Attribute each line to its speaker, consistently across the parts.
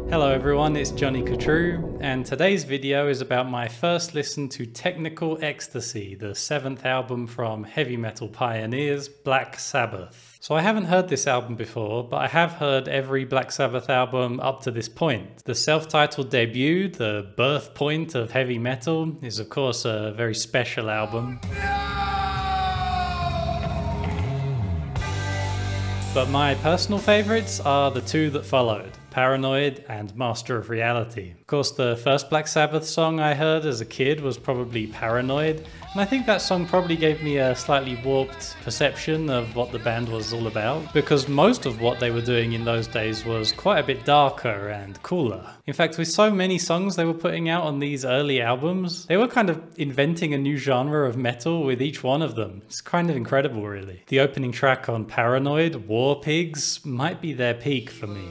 Speaker 1: Hello everyone, it's 𝐒𝐻𝐸𝐿, and today's video is about my first listen to Technical Ecstasy, the 7th album from heavy metal pioneers Black Sabbath. So I haven't heard this album before, but I have heard every Black Sabbath album up to this point. The self-titled debut, the birth point of heavy metal, is of course a very special album. But my personal favourites are the two that followed, Paranoid and Master of Reality. Of course, the first Black Sabbath song I heard as a kid was probably Paranoid, and I think that song probably gave me a slightly warped perception of what the band was all about, because most of what they were doing in those days was quite a bit darker and cooler. In fact, with so many songs they were putting out on these early albums, they were kind of inventing a new genre of metal with each one of them. It's kind of incredible, really. The opening track on Paranoid, War Pigs, might be their peak for me.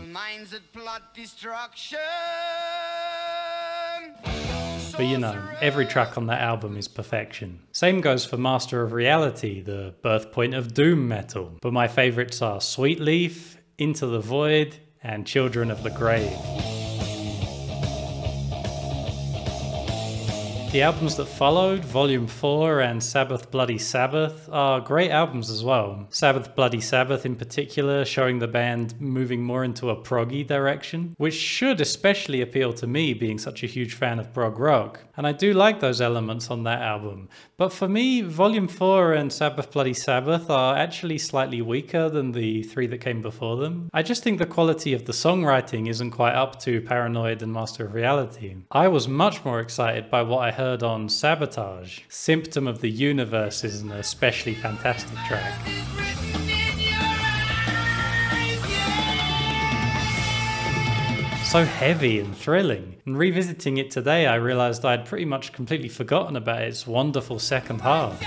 Speaker 1: But you know, every track on that album is perfection. Same goes for Master of Reality, the birthpoint of doom metal. But my favourites are Sweet Leaf, Into the Void, and Children of the Grave. The albums that followed, Volume 4 and Sabbath Bloody Sabbath, are great albums as well. Sabbath Bloody Sabbath in particular, showing the band moving more into a proggy direction, which should especially appeal to me, being such a huge fan of prog rock. And I do like those elements on that album. But for me, Volume 4 and Sabbath Bloody Sabbath are actually slightly weaker than the three that came before them. I just think the quality of the songwriting isn't quite up to Paranoid and Master of Reality. I was much more excited by what I heard on Sabotage. Symptom of the Universe is an especially fantastic track. So heavy and thrilling. And revisiting it today, I realised I'd pretty much completely forgotten about its wonderful second half.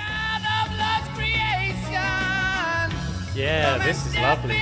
Speaker 1: Yeah, this is lovely.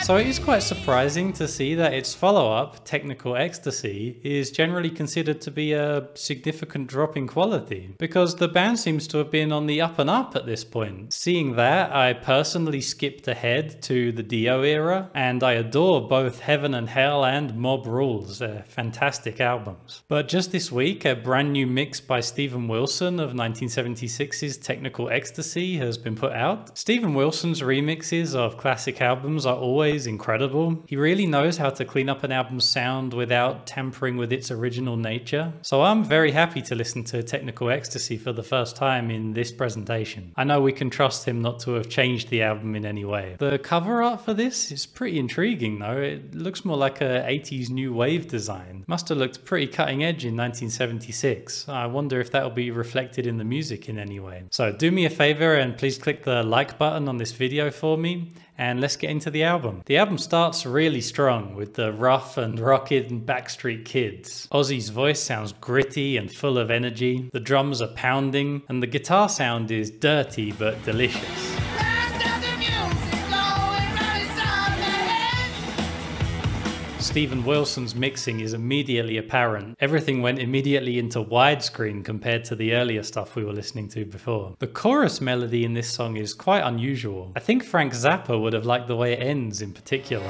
Speaker 1: So it is quite surprising to see that its follow-up, Technical Ecstasy, is generally considered to be a significant drop in quality, because the band seems to have been on the up and up at this point. Seeing that, I personally skipped ahead to the Dio era, and I adore both Heaven and Hell and Mob Rules, they're fantastic albums. But just this week, a brand new mix by Steven Wilson of 1976's Technical Ecstasy has been put out. Steven Wilson's remixes of classic albums are always incredible. He really knows how to clean up an album's sound without tampering with its original nature. So I'm very happy to listen to Technical Ecstasy for the first time in this presentation. I know we can trust him not to have changed the album in any way. The cover art for this is pretty intriguing though. It looks more like a 80s new wave design. Must have looked pretty cutting edge in 1976. I wonder if that'll be reflected in the music in any way. So do me a favor and please click the like button on this video for me, and let's get into the album. The album starts really strong with the rough and rockin' Backstreet Kids. Ozzy's voice sounds gritty and full of energy, the drums are pounding, and the guitar sound is dirty but delicious. Steven Wilson's mixing is immediately apparent. Everything went immediately into widescreen compared to the earlier stuff we were listening to before. The chorus melody in this song is quite unusual. I think Frank Zappa would have liked the way it ends in particular.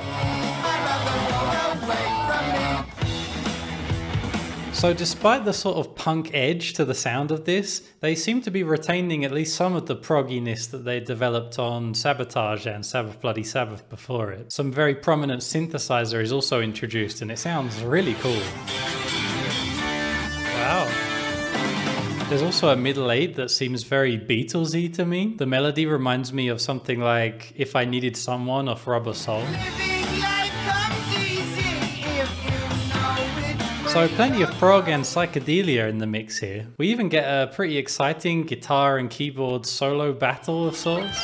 Speaker 1: So despite the sort of punk edge to the sound of this, they seem to be retaining at least some of the progginess that they developed on Sabotage and Sabbath Bloody Sabbath before it. Some very prominent synthesizer is also introduced and it sounds really cool. Wow. There's also a middle eight that seems very Beatlesy to me. The melody reminds me of something like If I Needed Someone off Rubber Soul. So plenty of prog and psychedelia in the mix here. We even get a pretty exciting guitar and keyboard solo battle of sorts.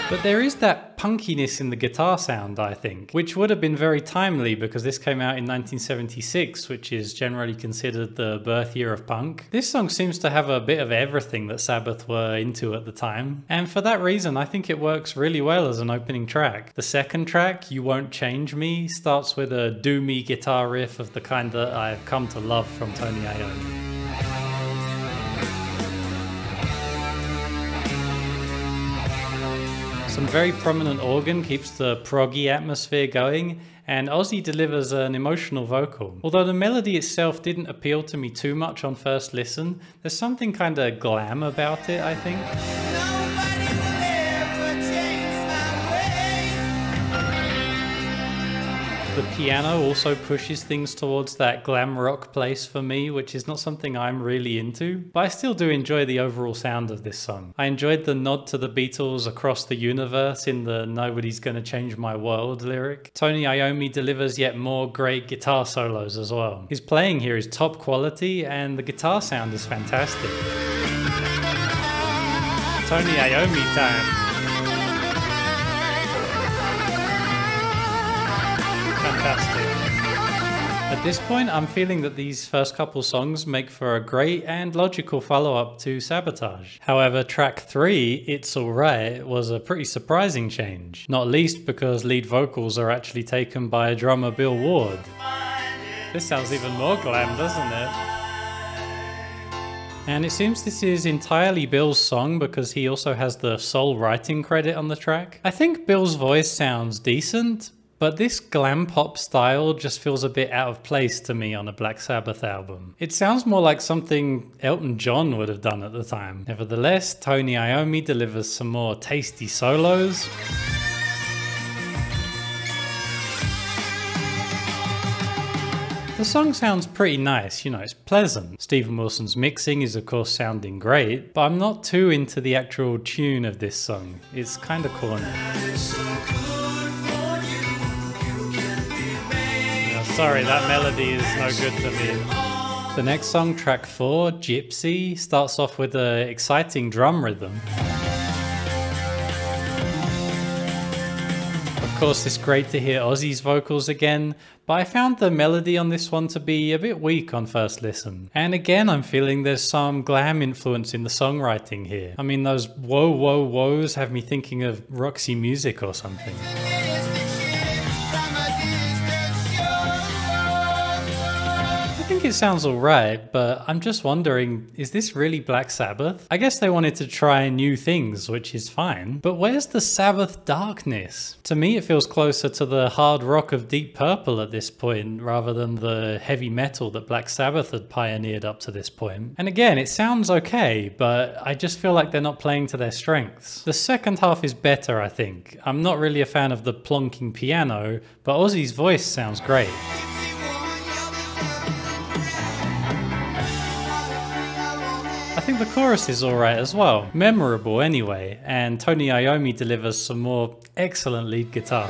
Speaker 1: But there is that punkiness in the guitar sound, I think, which would have been very timely because this came out in 1976, which is generally considered the birth year of punk. This song seems to have a bit of everything that Sabbath were into at the time, and for that reason I think it works really well as an opening track. The second track, You Won't Change Me, starts with a doomy guitar riff of the kind that I've come to love from Tony Iommi. Some very prominent organ keeps the proggy atmosphere going, and Ozzy delivers an emotional vocal. Although the melody itself didn't appeal to me too much on first listen, there's something kinda glam about it, I think. The piano also pushes things towards that glam rock place for me, which is not something I'm really into, but I still do enjoy the overall sound of this song. I enjoyed the nod to the Beatles across the universe in the "Nobody's Gonna Change My World" lyric. Tony Iommi delivers yet more great guitar solos as well. His playing here is top quality and the guitar sound is fantastic. Tony Iommi time! Fantastic. At this point, I'm feeling that these first couple songs make for a great and logical follow-up to Sabotage. However, track 3, It's Alright, was a pretty surprising change, not least because lead vocals are actually taken by drummer Bill Ward. This sounds even more glam, doesn't it? And it seems this is entirely Bill's song because he also has the sole writing credit on the track. I think Bill's voice sounds decent, but this glam pop style just feels a bit out of place to me on a Black Sabbath album. It sounds more like something Elton John would have done at the time. Nevertheless, Tony Iommi delivers some more tasty solos. The song sounds pretty nice, you know, it's pleasant. Steven Wilson's mixing is of course sounding great, but I'm not too into the actual tune of this song. It's kinda corny. Sorry, that melody is no good to me. The next song, track 4, Gypsy, starts off with an exciting drum rhythm. Of course, it's great to hear Ozzy's vocals again, but I found the melody on this one to be a bit weak on first listen. And again, I'm feeling there's some glam influence in the songwriting here. I mean, those whoa, whoa, whoas have me thinking of Roxy Music or something. I think it sounds alright, but I'm just wondering, is this really Black Sabbath? I guess they wanted to try new things, which is fine, but where's the Sabbath darkness? To me it feels closer to the hard rock of Deep Purple at this point, rather than the heavy metal that Black Sabbath had pioneered up to this point. And again, it sounds okay, but I just feel like they're not playing to their strengths. The second half is better, I think. I'm not really a fan of the plonking piano, but Ozzy's voice sounds great. I think the chorus is alright as well, memorable anyway, and Tony Iommi delivers some more excellent lead guitar.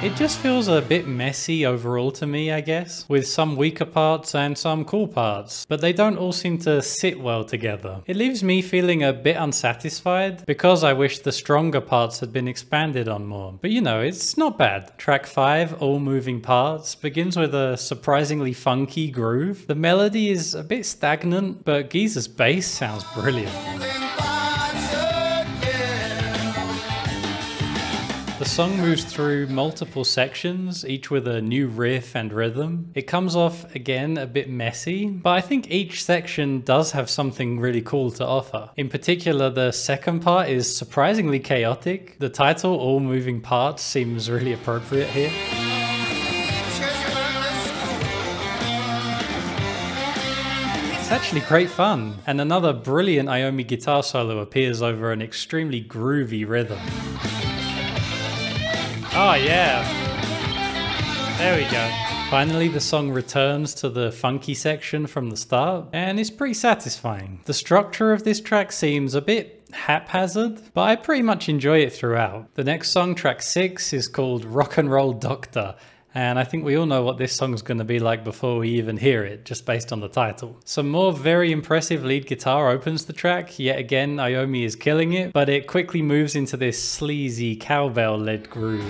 Speaker 1: It just feels a bit messy overall to me, I guess, with some weaker parts and some cool parts, but they don't all seem to sit well together. It leaves me feeling a bit unsatisfied because I wish the stronger parts had been expanded on more. But you know, it's not bad. Track 5, All Moving Parts, begins with a surprisingly funky groove. The melody is a bit stagnant, but 𝐒𝐻𝐻𝐿's bass sounds brilliant. The song moves through multiple sections, each with a new riff and rhythm. It comes off, again, a bit messy, but I think each section does have something really cool to offer. In particular, the second part is surprisingly chaotic. The title, All Moving Parts, seems really appropriate here. It's actually great fun, and another brilliant Iommi guitar solo appears over an extremely groovy rhythm. Oh yeah, there we go. Finally, the song returns to the funky section from the start, and it's pretty satisfying. The structure of this track seems a bit haphazard, but I pretty much enjoy it throughout. The next song, track 6, is called Rock and Roll Doctor, and I think we all know what this song's going to be like before we even hear it, just based on the title. Some more very impressive lead guitar opens the track. Yet again, Iommi is killing it, but it quickly moves into this sleazy cowbell-led groove.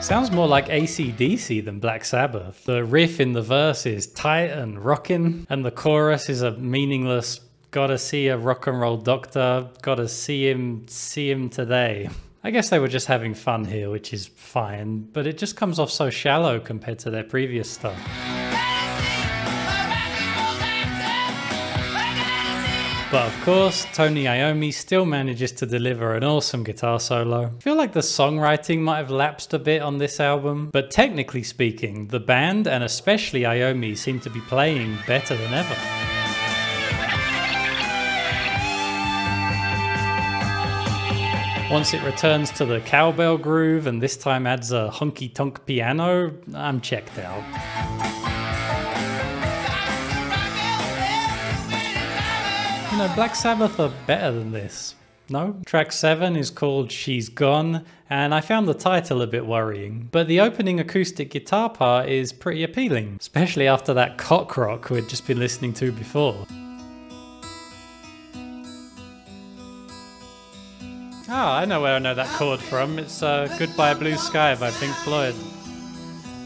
Speaker 1: Sounds more like AC/DC than Black Sabbath. The riff in the verse is tight and rockin', and the chorus is a meaningless "gotta see a rock and roll doctor, gotta see him today." I guess they were just having fun here, which is fine, but it just comes off so shallow compared to their previous stuff. But of course, Tony Iommi still manages to deliver an awesome guitar solo. I feel like the songwriting might have lapsed a bit on this album, but technically speaking, the band and especially Iommi seem to be playing better than ever. Once it returns to the cowbell groove and this time adds a honky-tonk piano, I'm checked out. You know, Black Sabbath are better than this. No? Track 7 is called She's Gone, and I found the title a bit worrying, but the opening acoustic guitar part is pretty appealing, especially after that cock rock we'd just been listening to before. Ah, I know where I know that chord from. It's Goodbye Blue Sky by Pink Floyd.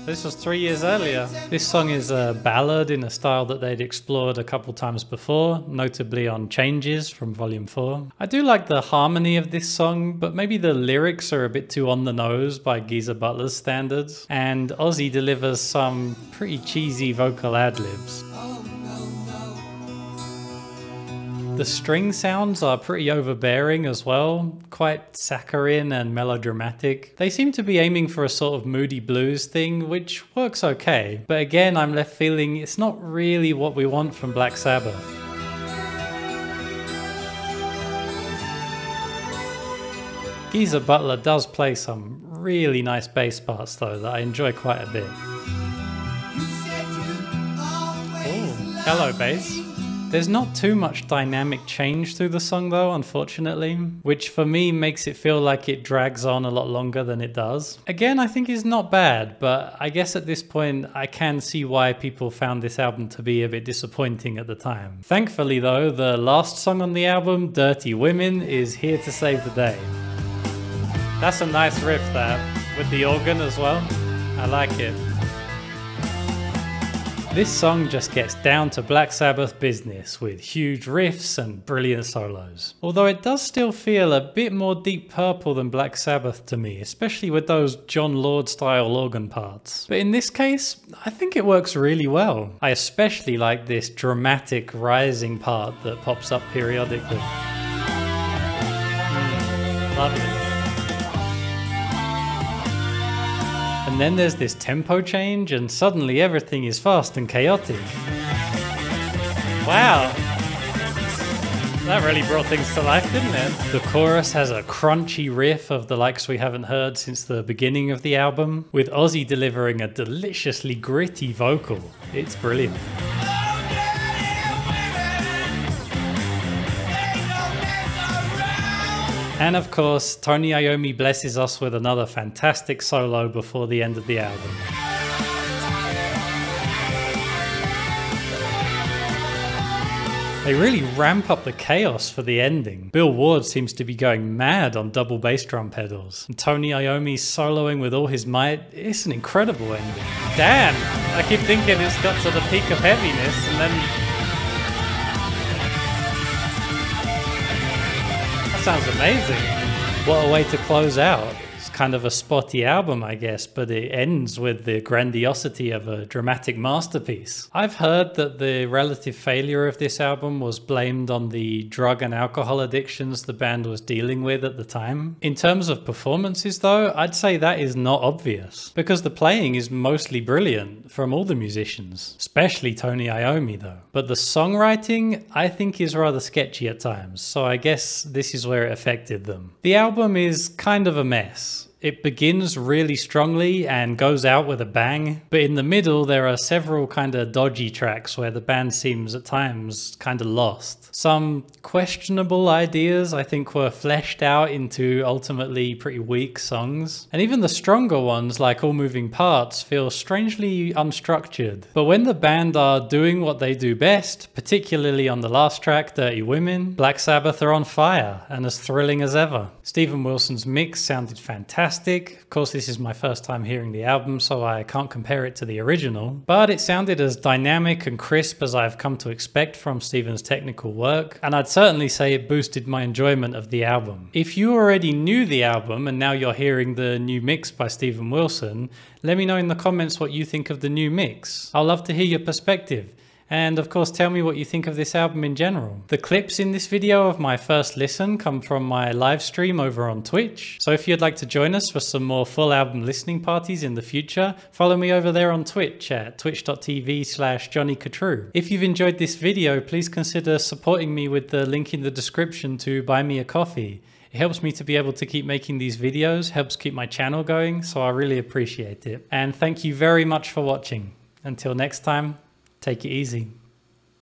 Speaker 1: This was 3 years earlier. This song is a ballad in a style that they'd explored a couple times before, notably on Changes from Volume 4. I do like the harmony of this song, but maybe the lyrics are a bit too on the nose by Geezer Butler's standards, and Ozzy delivers some pretty cheesy vocal ad-libs. The string sounds are pretty overbearing as well, quite saccharine and melodramatic. They seem to be aiming for a sort of moody blues thing, which works okay, but again I'm left feeling it's not really what we want from Black Sabbath. Geezer Butler does play some really nice bass parts though that I enjoy quite a bit. Ooh, hello bass. There's not too much dynamic change through the song though, unfortunately, which for me makes it feel like it drags on a lot longer than it does. Again, I think it's not bad, but I guess at this point I can see why people found this album to be a bit disappointing at the time. Thankfully though, the last song on the album, Dirty Women, is here to save the day. That's a nice riff that, with the organ as well. I like it. This song just gets down to Black Sabbath business with huge riffs and brilliant solos. Although it does still feel a bit more Deep Purple than Black Sabbath to me, especially with those John Lord style organ parts. But in this case, I think it works really well. I especially like this dramatic rising part that pops up periodically. Lovely. And then there's this tempo change and suddenly everything is fast and chaotic. Wow! That really brought things to life, didn't it? The chorus has a crunchy riff of the likes we haven't heard since the beginning of the album, with Ozzy delivering a deliciously gritty vocal. It's brilliant. And of course, Tony Iommi blesses us with another fantastic solo before the end of the album. They really ramp up the chaos for the ending. Bill Ward seems to be going mad on double bass drum pedals. And Tony Iommi soloing with all his might. It's an incredible ending. Damn! I keep thinking it's got to the peak of heaviness and then... Sounds amazing. What a way to close out. It's kind of a spotty album, I guess, but it ends with the grandiosity of a dramatic masterpiece. I've heard that the relative failure of this album was blamed on the drug and alcohol addictions the band was dealing with at the time. In terms of performances though, I'd say that is not obvious, because the playing is mostly brilliant from all the musicians, especially Tony Iommi though. But the songwriting, I think, is rather sketchy at times, so I guess this is where it affected them. The album is kind of a mess. It begins really strongly and goes out with a bang, but in the middle there are several kind of dodgy tracks where the band seems at times kind of lost. Some questionable ideas I think were fleshed out into ultimately pretty weak songs, and even the stronger ones like All Moving Parts feel strangely unstructured. But when the band are doing what they do best, particularly on the last track, Dirty Women, Black Sabbath are on fire and as thrilling as ever. Steven Wilson's mix sounded fantastic. Of course, this is my first time hearing the album, so I can't compare it to the original, but it sounded as dynamic and crisp as I've come to expect from Steven's technical work, and I'd certainly say it boosted my enjoyment of the album. If you already knew the album and now you're hearing the new mix by Steven Wilson, let me know in the comments what you think of the new mix. I'll love to hear your perspective. And of course, tell me what you think of this album in general. The clips in this video of my first listen come from my live stream over on Twitch. So if you'd like to join us for some more full album listening parties in the future, follow me over there on Twitch at twitch.tv/JohnnyCaTrue. If you've enjoyed this video, please consider supporting me with the link in the description to buy me a coffee. It helps me to be able to keep making these videos, helps keep my channel going, so I really appreciate it. And thank you very much for watching. Until next time, take it easy.